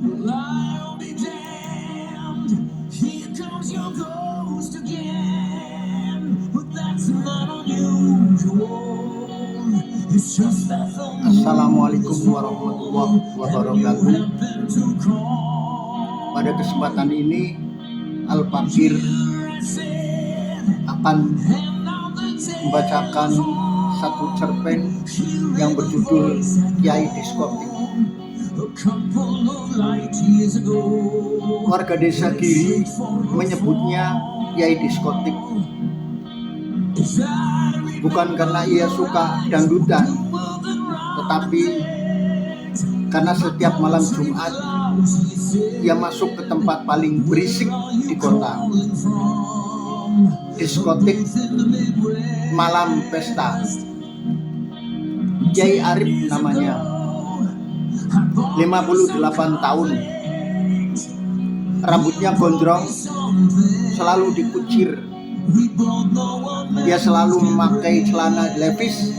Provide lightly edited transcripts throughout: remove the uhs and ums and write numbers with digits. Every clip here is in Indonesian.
Well, I'll be damned. Here comes your ghost again. But that's not unusual. It's just that the Assalamualaikum warahmatullahi wabarakatuh. Pada kesempatan ini Al-Fakir akan membacakan satu cerpen yang berjudul Kiai Diskotik. Warga desa Giri menyebutnya Kiai Diskotik bukan karena ia suka dangdutan, tetapi karena setiap malam Jumat ia masuk ke tempat paling berisik di kota, diskotik malam pesta. Kiai Arif namanya, 58 tahun, rambutnya gondrong, selalu dikucir. Dia selalu memakai celana levis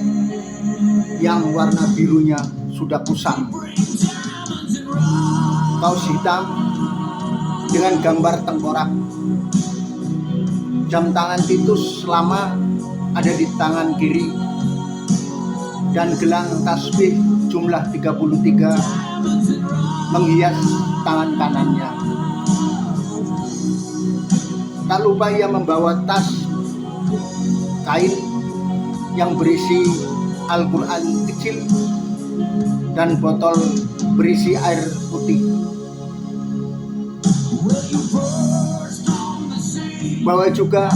yang warna birunya sudah kusam, kaos hitam dengan gambar tengkorak, jam tangan Titus lama ada di tangan kiri, dan gelang tasbih jumlah 33 menghias tangan kanannya. Tak lupa ia membawa tas kain yang berisi Al-Quran kecil dan botol berisi air putih. Bawa juga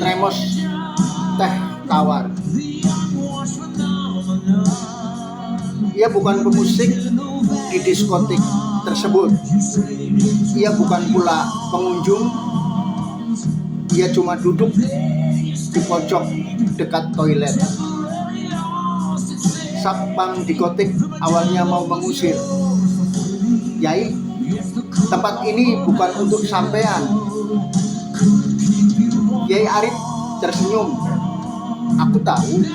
termos teh tawar. Ia bukan pemusik di diskotik tersebut. Ia bukan pula pengunjung. Ia cuma duduk di pojok dekat toilet. Satpam diskotik awalnya mau mengusir. Yai, tempat ini bukan untuk sampean. Kiai Arif tersenyum. Aku tahu,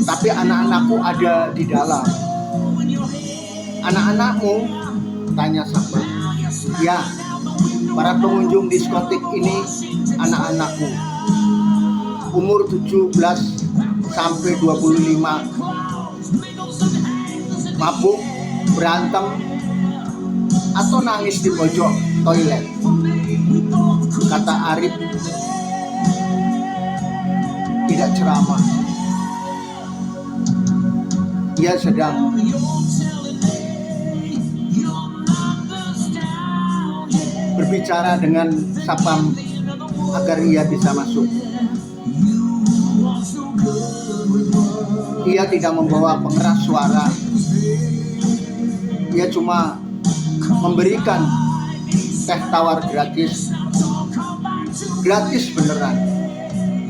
tapi anak-anakku ada di dalam. Anak-anakmu? Tanya Satpam. Ya, para pengunjung diskotik ini anak-anakku, umur 17 sampai 25, mabuk, berantem, atau nangis di pojok toilet, kata Arif tidak ceramah. Ia sedang berbicara dengan Satpam agar ia bisa masuk. Ia tidak membawa pengeras suara. Ia cuma memberikan teh tawar gratis. Gratis beneran.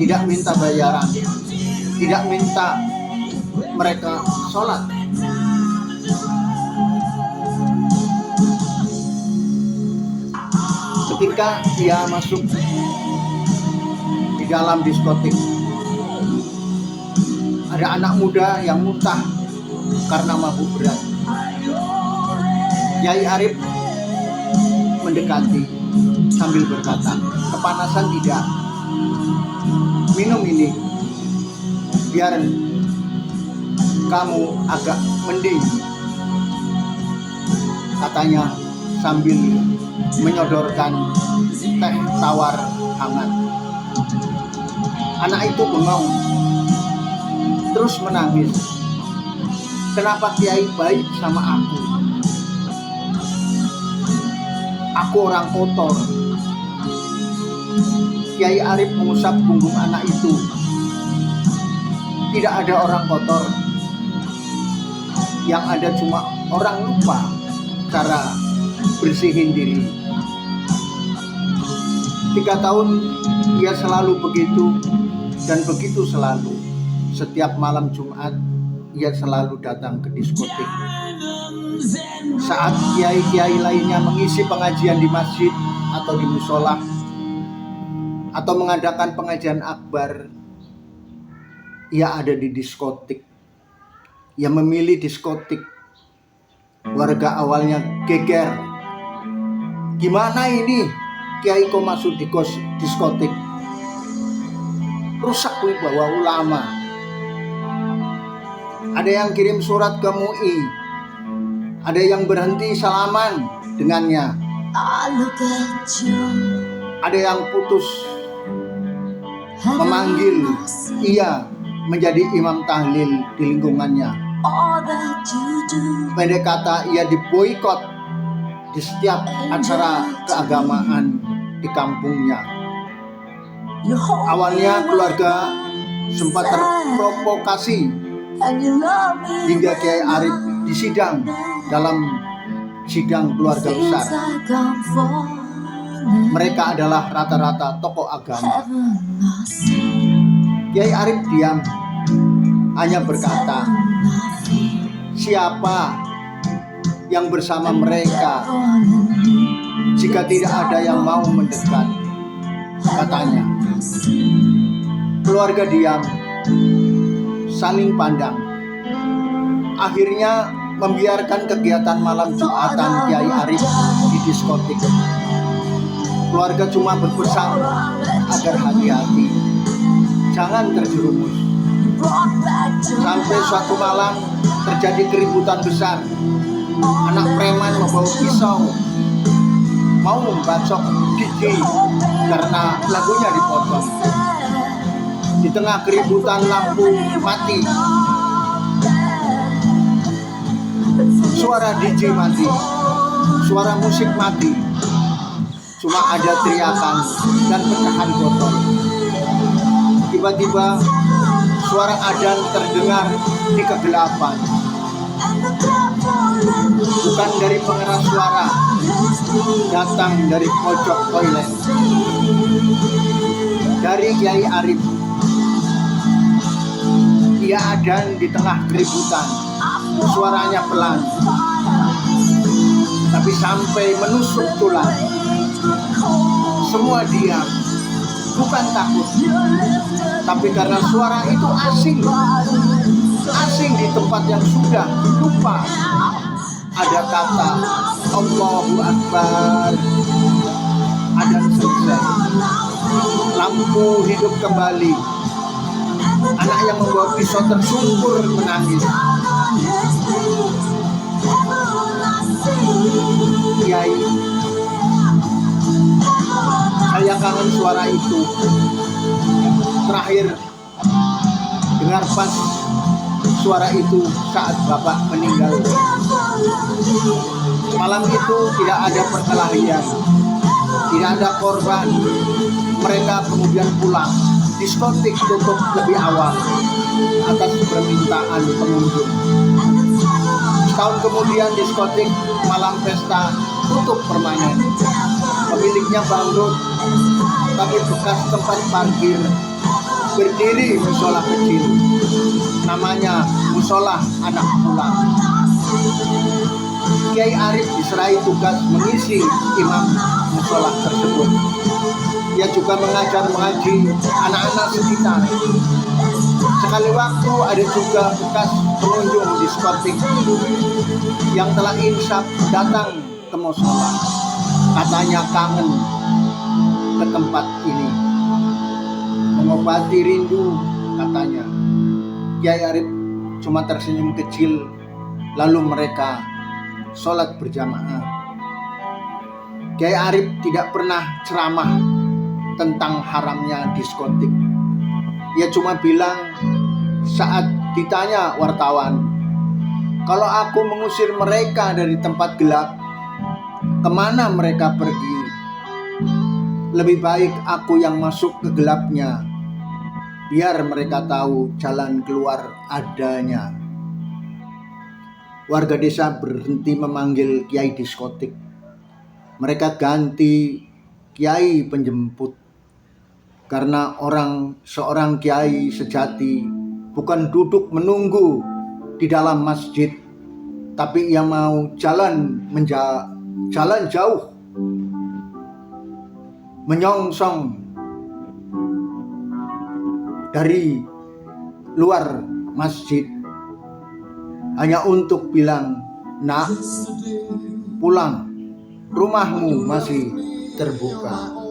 Tidak minta bayaran. Tidak minta mereka sholat. Ketika dia masuk di dalam diskotik, ada anak muda yang muntah karena mabuk berat. Kiai Arif mendekati sambil berkata, kepanasan tidak, minum ini biar kamu agak mending, katanya sambil menyodorkan teh tawar hangat. Anak itu bengong, terus menangis. Kenapa Kiai baik sama aku? Aku orang kotor. Kiai Arif mengusap punggung anak itu. Tidak ada orang kotor. Yang ada cuma orang lupa cara bersihin diri. 3 tahun ia selalu begitu dan begitu selalu. Setiap malam Jumat ia selalu datang ke diskotik. Saat kiai-kiai lainnya mengisi pengajian di masjid atau di musola atau mengadakan pengajian akbar, ia ada di diskotik. Ia memilih diskotik. Warga awalnya geger. Gimana ini kiai kok masuk di diskotik? Rusak wibawa ulama. Ada yang kirim surat ke MUI, ada yang berhenti salaman dengannya, ada yang putus memanggil ia menjadi imam tahlil di lingkungannya. Pendek kata, ia diboikot di setiap acara keagamaan di kampungnya. Awalnya keluarga sempat terprovokasi hingga Kiai Arif disidang dalam sidang keluarga besar. Mereka adalah rata-rata tokoh agama. Kiai Arif diam, hanya berkata, siapa yang bersama mereka jika tidak ada yang mau mendekat, katanya. Keluarga diam, saling pandang. Akhirnya membiarkan kegiatan malam Jumatan Kiai Arif di diskotik. Keluarga cuma berpesan agar hati-hati, jangan terjerumus. Sampai suatu malam terjadi keributan besar. Anak preman membawa pisau mau membacok gigi karena lagunya dipotong. Di tengah keributan lampu mati, suara DJ mati, suara musik mati, cuma ada teriakan dan pecahan botol. Tiba-tiba suara adzan terdengar di kegelapan. Bukan dari pengeras suara, datang dari pojok toilet, dari Kiai Arif. Ia adzan di tengah keributan, suaranya pelan, tapi sampai menusuk tulang. Semua diam, bukan takut, tapi karena suara itu asing di tempat yang sudah lupa. Ada kata Allahu Akbar, adzan selesai, lampu hidup kembali. Anak yang membawa pisau tersungkur menangis. Kiai, saya kangen suara itu. Terakhir dengar pas suara itu saat Bapak meninggal. Malam itu tidak ada perkelahian, tidak ada korban. Mereka kemudian pulang. Diskotik tutup lebih awal atas permintaan pengunjung. Setahun kemudian diskotik malam pesta tutup permanen. Pemiliknya bangkrut, tapi bekas tempat parkir berdiri musola kecil. Namanya Musola Anak Pulang. Kiai Arif diserahi tugas mengisi imam musola tersebut. Ia juga mengajar mengaji anak-anak sekitar. Sekali waktu ada juga bekas pengunjung diskotik yang telah insaf datang ke musola. Katanya kangen ke tempat ini, mengobati rindu, katanya. Kiai Arif cuma tersenyum kecil, lalu mereka sholat berjamaah. Kiai Arif tidak pernah ceramah tentang haramnya diskotik. Ia cuma bilang saat ditanya wartawan, kalau aku mengusir mereka dari tempat gelap, kemana mereka pergi? Lebih baik aku yang masuk ke gelapnya, biar mereka tahu jalan keluar adanya. Warga desa berhenti memanggil kiai diskotik. Mereka ganti kiai penjemput. Karena seorang kiai sejati bukan duduk menunggu di dalam masjid, tapi ia mau jalan jauh, menyongsong dari luar masjid hanya untuk bilang, "Nak, pulang, rumahmu masih terbuka.